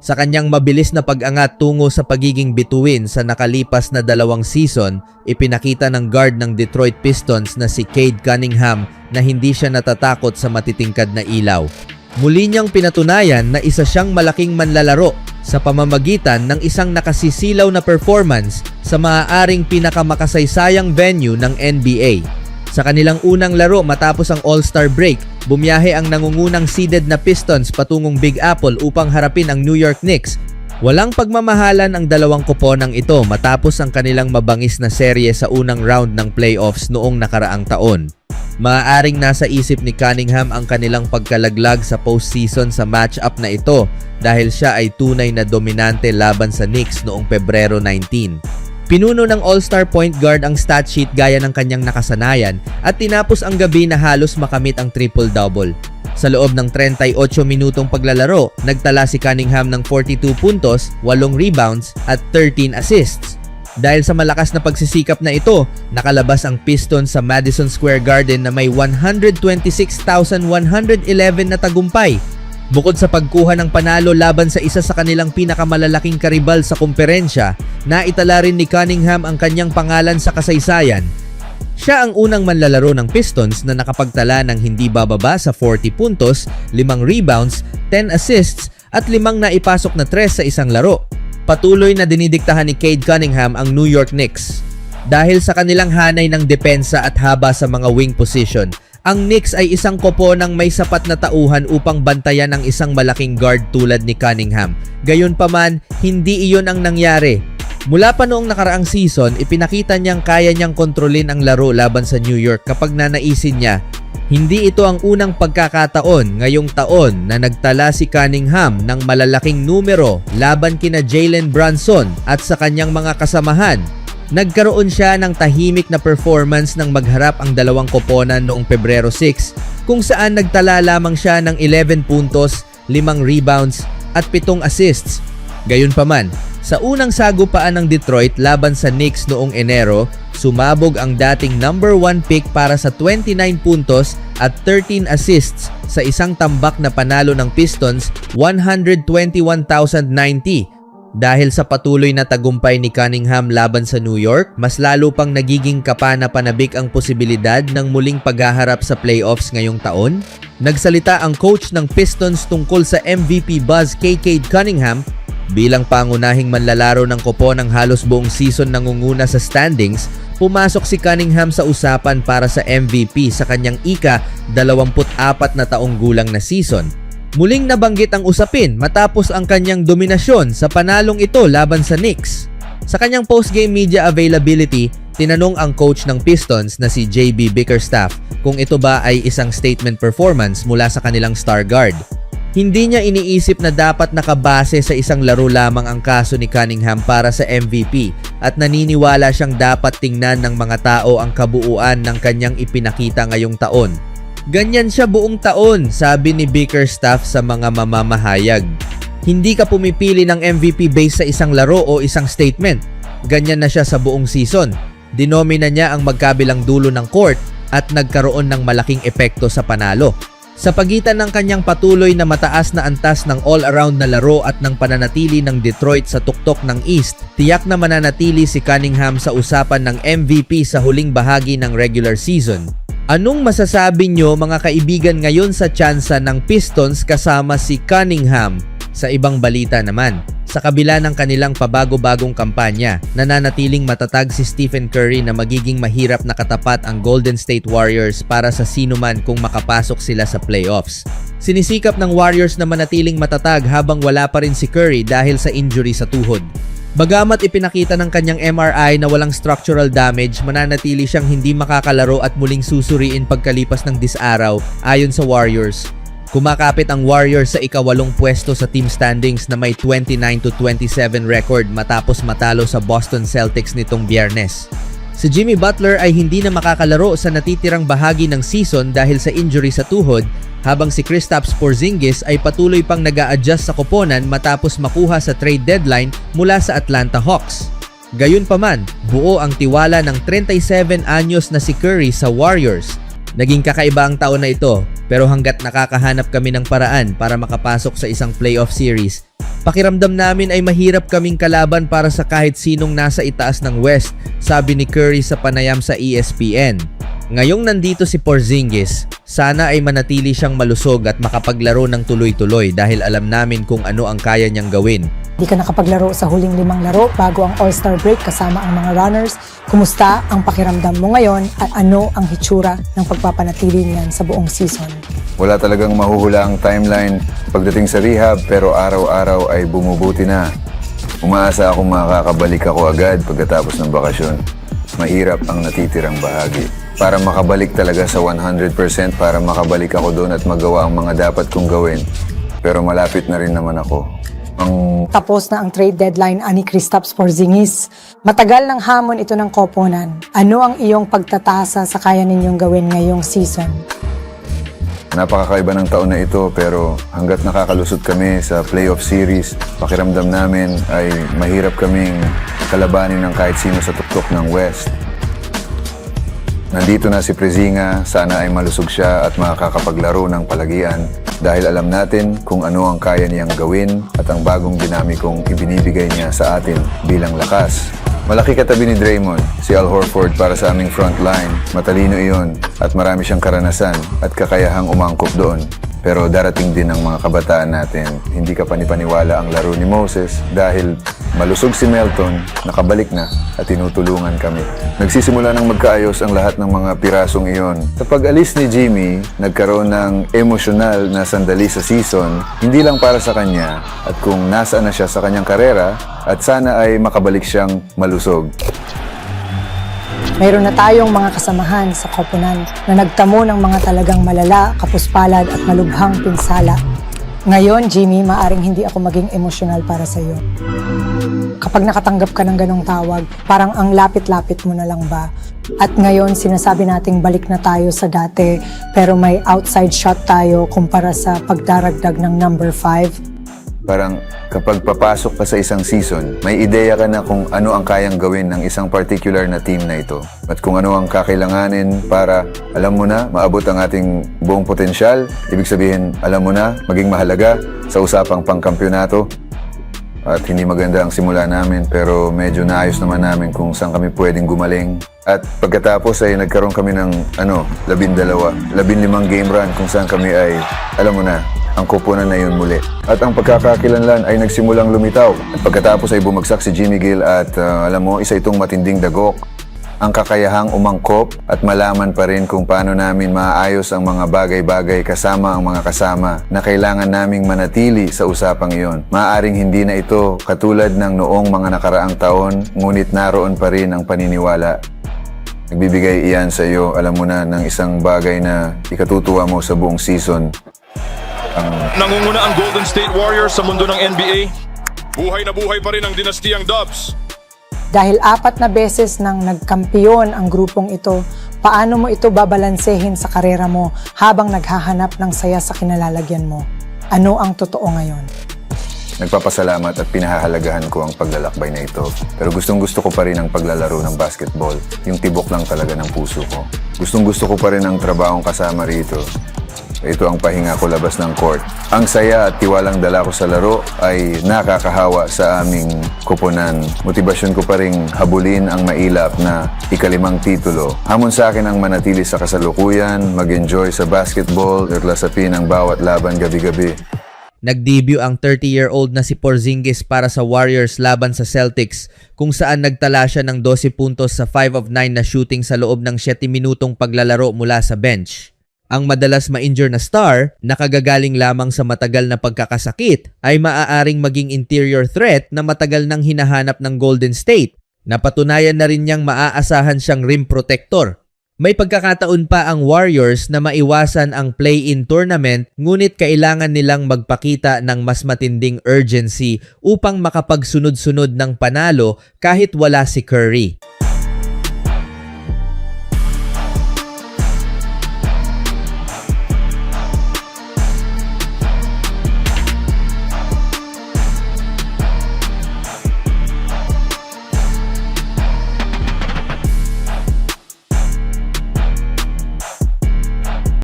Sa kanyang mabilis na pag-angat tungo sa pagiging bituin sa nakalipas na 2 season, ipinakita ng guard ng Detroit Pistons na si Cade Cunningham na hindi siya natatakot sa matitingkad na ilaw. Muli niyang pinatunayan na isa siyang malaking manlalaro sa pamamagitan ng isang nakasisilaw na performance sa maaaring pinakamakasaysayang venue ng NBA. Sa kanilang unang laro matapos ang All-Star break, bumiyahe ang nangungunang seeded na Pistons patungong Big Apple upang harapin ang New York Knicks. Walang pagmamahalan ang dalawang koponang ito matapos ang kanilang mabangis na serye sa unang round ng playoffs noong nakaraang taon. Maaaring nasa isip ni Cunningham ang kanilang pagkalaglag sa postseason sa matchup na ito dahil siya ay tunay na dominante laban sa Knicks noong Pebrero 19. Pinuno ng All-Star point guard ang stat sheet gaya ng kanyang nakasanayan at tinapos ang gabi na halos makamit ang triple-double. Sa loob ng 38 minutong paglalaro, nagtala si Cunningham ng 42 puntos, 8 rebounds at 13 assists. Dahil sa malakas na pagsisikap na ito, nakalabas ang Pistons sa Madison Square Garden na may 126,111 na tagumpay. Bukod sa pagkuha ng panalo laban sa isa sa kanilang pinakamalalaking karibal sa kumperensya, naitala rin ni Cunningham ang kanyang pangalan sa kasaysayan. Siya ang unang manlalaro ng Pistons na nakapagtala ng hindi bababa sa 40 puntos, 5 rebounds, 10 assists at 5 naipasok na 3 sa isang laro. Patuloy na dinidiktahan ni Cade Cunningham ang New York Knicks. Dahil sa kanilang hanay ng depensa at haba sa mga wing position, ang Knicks ay isang koponang may sapat na tauhan upang bantayan ang isang malaking guard tulad ni Cunningham. Gayunpaman, hindi iyon ang nangyari. Mula pa noong nakaraang season, ipinakita niyang kaya niyang kontrolin ang laro laban sa New York kapag nanaisin niya. Hindi ito ang unang pagkakataon ngayong taon na nagtala si Cunningham ng malalaking numero laban kina Jalen Brunson at sa kanyang mga kasamahan. Nagkaroon siya ng tahimik na performance nang magharap ang dalawang koponan noong Pebrero 6 kung saan nagtala lamang siya ng 11 puntos, 5 rebounds at 7 assists. Gayunpaman, sa unang sagupaan ng Detroit laban sa Knicks noong Enero, sumabog ang dating number 1 pick para sa 29 puntos at 13 assists sa isang tambak na panalo ng Pistons 121,090. Dahil sa patuloy na tagumpay ni Cunningham laban sa New York, mas lalo pang nagiging kapana-panabik ang posibilidad ng muling paghaharap sa playoffs ngayong taon. Nagsalita ang coach ng Pistons tungkol sa MVP buzz kay Cade Cunningham. Bilang pangunahing manlalaro ng koponang halos buong season nangunguna sa standings, pumasok si Cunningham sa usapan para sa MVP sa kanyang ika-24 na taong gulang na season. Muling nabanggit ang usapin matapos ang kanyang dominasyon sa panalong ito laban sa Knicks. Sa kanyang post-game media availability, tinanong ang coach ng Pistons na si JB Bickerstaff kung ito ba ay isang statement performance mula sa kanilang star guard. Hindi niya iniisip na dapat nakabase sa isang laro lamang ang kaso ni Cunningham para sa MVP at naniniwala siyang dapat tingnan ng mga tao ang kabuuan ng kanyang ipinakita ngayong taon. Ganyan siya buong taon, sabi ni Bickerstaff sa mga mamamahayag. Hindi ka pumipili ng MVP based sa isang laro o isang statement. Ganyan na siya sa buong season. Dinomina niya ang magkabilang dulo ng court at nagkaroon ng malaking epekto sa panalo. Sa pagitan ng kanyang patuloy na mataas na antas ng all-around na laro at ng pananatili ng Detroit sa tuktok ng East, tiyak na mananatili si Cunningham sa usapan ng MVP sa huling bahagi ng regular season. Anong masasabi nyo mga kaibigan ngayon sa tsansa ng Pistons kasama si Cunningham? Sa ibang balita naman, sa kabila ng kanilang pabago-bagong kampanya, nananatiling matatag si Stephen Curry na magiging mahirap na katapat ang Golden State Warriors para sa sinuman kung makapasok sila sa playoffs. Sinisikap ng Warriors na manatiling matatag habang wala pa rin si Curry dahil sa injury sa tuhod. Bagamat ipinakita ng kanyang MRI na walang structural damage, mananatili siyang hindi makakalaro at muling susuriin pagkalipas ng disaraw ayon sa Warriors. Kumakapit ang Warriors sa ika-8 pwesto sa team standings na may 29-27 record matapos matalo sa Boston Celtics nitong Biyernes. Si Jimmy Butler ay hindi na makakalaro sa natitirang bahagi ng season dahil sa injury sa tuhod, habang si Kristaps Porzingis ay patuloy pang nag-a-adjust sa koponan matapos makuha sa trade deadline mula sa Atlanta Hawks. Gayunpaman, buo ang tiwala ng 37 anyos na si Curry sa Warriors. Naging kakaiba ang taon na ito, pero hanggat nakakahanap kami ng paraan para makapasok sa isang playoff series, Pakiramdam namin ay mahirap kaming kalaban para sa kahit sinong nasa itaas ng West, sabi ni Curry sa panayam sa ESPN. Ngayong nandito si Porzingis, sana ay manatili siyang malusog at makapaglaro ng tuloy-tuloy dahil alam namin kung ano ang kaya niyang gawin. Di ka nakapaglaro sa huling 5 laro bago ang All-Star break kasama ang mga runners. Kumusta ang pakiramdam mo ngayon at ano ang hitsura ng pagpapanatili niyan sa buong season? Wala talagang mahuhula ang timeline pagdating sa rehab pero araw-araw ay bumubuti na. Umaasa akong makakabalik ako agad pagkatapos ng bakasyon. Mahirap ang natitirang bahagi. Para makabalik talaga sa 100%, para makabalik ako doon at magawa ang mga dapat kong gawin. Pero malapit na rin naman ako. Tapos na ang trade deadline ani Kristaps Porzingis. Matagal ng hamon ito ng koponan. Ano ang iyong pagtatasa sa kaya ninyong gawin ngayong season? Napakakaiba ng taon na ito pero hanggat nakakalusot kami sa playoff series, pakiramdam namin ay mahirap kaming kalabanin ng kahit sino sa tuktok ng West. Nandito na si Prezinga, sana ay malusog siya at makakapaglaro ng palagian dahil alam natin kung ano ang kaya niyang gawin at ang bagong dinamikong ibinibigay niya sa atin bilang lakas. Malaki katabi ni Draymond, si Al Horford para sa aming frontline. Matalino iyon at marami siyang karanasan at kakayahang umangkop doon. Pero darating din ang mga kabataan natin. Hindi ka panipaniwala ang laro ni Moses dahil malusog si Melton, nakabalik na at tinutulungan kami. Nagsisimula ng magkaayos ang lahat ng mga pirasong iyon. Sa pag-alis ni Jimmy, nagkaroon ng emosyonal na sandali sa season, hindi lang para sa kanya at kung nasaan na siya sa kanyang karera at sana ay makabalik siyang malusog. Mayroon na tayong mga kasamahan sa koponan na nagtamo ng mga talagang malala, kapuspalad at malubhang pinsala. Ngayon, Jimmy, maaring hindi ako maging emosyonal para sa iyo. Kapag nakatanggap ka ng ganong tawag, parang ang lapit-lapit mo na lang ba? At ngayon, sinasabi nating balik na tayo sa dati, pero may outside shot tayo kumpara sa pagdaragdag ng number 5. Parang kapag papasok ka sa isang season, may ideya ka na kung ano ang kayang gawin ng isang particular na team na ito. At kung ano ang kakailanganin para, alam mo na, maabot ang ating buong potensyal. Ibig sabihin, alam mo na, maging mahalaga sa usapang pangkampyonato. At hindi maganda ang simula namin, pero medyo naayos naman namin kung saan kami pwedeng gumaling. At pagkatapos ay nagkaroon kami ng 12, 15 game run kung saan kami ay, alam mo na, ang koponan na yun muli. At ang pagkakakilanlan ay nagsimulang lumitaw. At pagkatapos ay bumagsak si Jimmy Gill at alam mo, isa itong matinding dagok. Ang kakayahang umangkop at malaman pa rin kung paano namin maayos ang mga bagay-bagay kasama ang mga kasama na kailangan naming manatili sa usapang iyon. Maaaring hindi na ito katulad ng noong mga nakaraang taon, ngunit naroon pa rin ang paniniwala. Nagbibigay iyan sa iyo, alam mo na, ng isang bagay na ikatutuwa mo sa buong season. Nangunguna ang Golden State Warriors sa mundo ng NBA. Buhay na buhay pa rin ang dinastiyang Dubs. Dahil 4 na beses nang nagkampiyon ang grupong ito, paano mo ito babalansehin sa karera mo habang naghahanap ng saya sa kinalalagyan mo? Ano ang totoo ngayon? Nagpapasalamat at pinahahalagahan ko ang paglalakbay na ito. Pero gustong-gusto ko pa rin ang paglalaro ng basketball. Yung tibok lang talaga ng puso ko. Gustong-gusto ko pa rin ang trabahong kasama rito. Ito ang pahinga ko labas ng court. Ang saya at tiwalang dala ko sa laro ay nakakahawa sa aming koponan. Motibasyon ko pa ring habulin ang mailap na ika-5 titulo. Hamon sa akin ang manatili sa kasalukuyan, mag-enjoy sa basketball, at lasapin ang bawat laban gabi-gabi. Nag-debut ang 30-year-old na si Porzingis para sa Warriors laban sa Celtics kung saan nagtala siya ng 12 puntos sa 5 of 9 na shooting sa loob ng 7 minutong paglalaro mula sa bench. Ang madalas ma-injure na star, nakagagaling lamang sa matagal na pagkakasakit, ay maaaring maging interior threat na matagal nang hinahanap ng Golden State. Napatunayan na rin niyang maaasahan siyang rim protector. May pagkakataon pa ang Warriors na maiwasan ang play-in tournament, ngunit kailangan nilang magpakita ng mas matinding urgency upang makapagsunod-sunod ng panalo kahit wala si Curry.